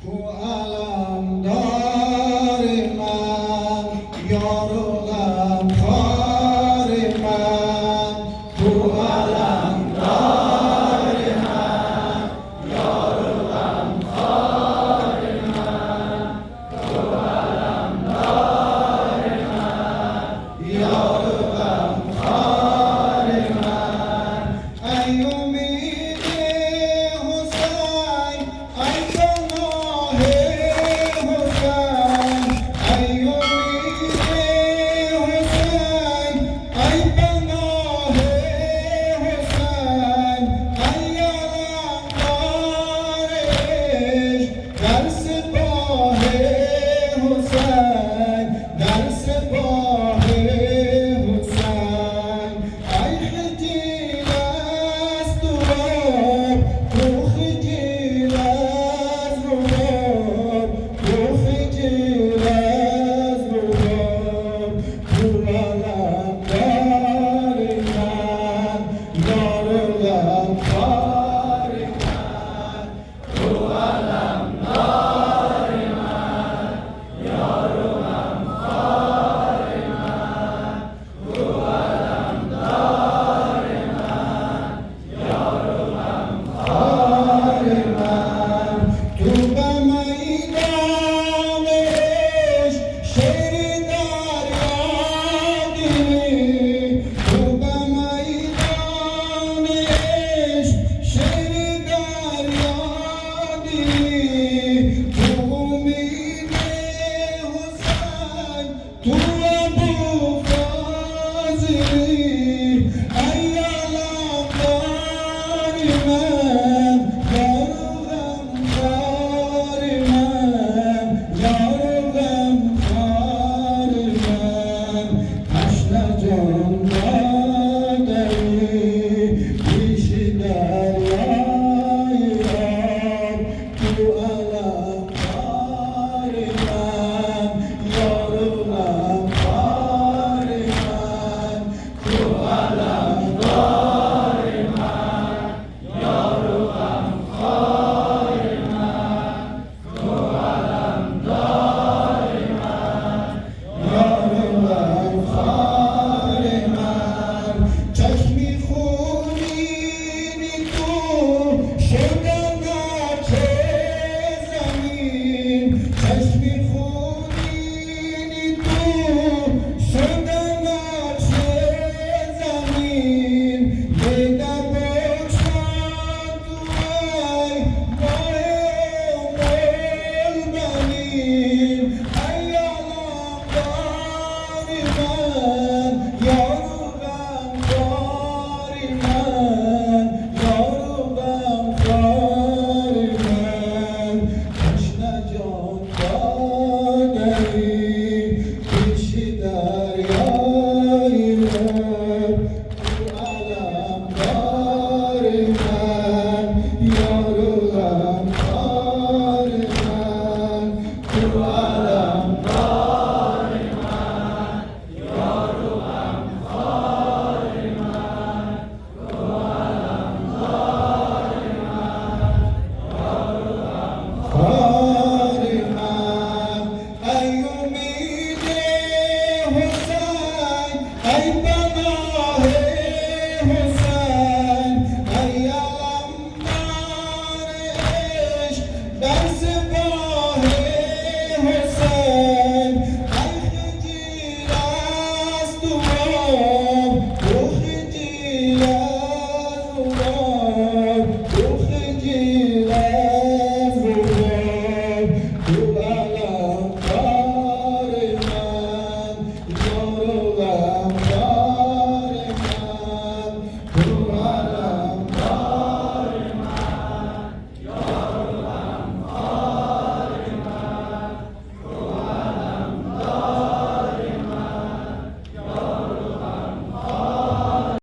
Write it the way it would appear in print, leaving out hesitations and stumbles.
تو علمدار من، یار و غمخوار من. تو علمدار من، یار و غمخوار من. تو علمدار من، یار و غمخوار من. ای امید حسین، ای پناه حسین، ای امید حسین، ای پناه حسین، ای علمدار عشق در سپاه حسین، در سپاه حسین. ای خجیل از دوار، تو خجیل از روار، تو خجیل از روار. تو علمدار من، یار و غمخوار من. تو علمدار من، یار و غمخوار من. تو علمدار من، یار و غمخوار من. تو به میدان عشق شیر دریا دیدی، تو به میدان عشق شیر دریا دیدی. تو امید حسین، تو ابوالفضلی. ای علمدار من، یار و غمخوار من، یار و غمخوار من. تشنه جان دادی پیش دریای آب. تو علمدار من، یار و غمخوار من. تو علمدار من، یار و غمخوار من. تو علمدار من، یار و غمخوار من. چشمی خونین تو شدن نقش زمین، چشمی خونین تو شدن نقش زمین. یه نباشد تو ای ماه بلبلین. ای علمدار من، یار و غمخوار من، یار و غمخوار من. تشنه جان دادی پیش دریای آب. تو علمدار من، یار و غمخوار من. تو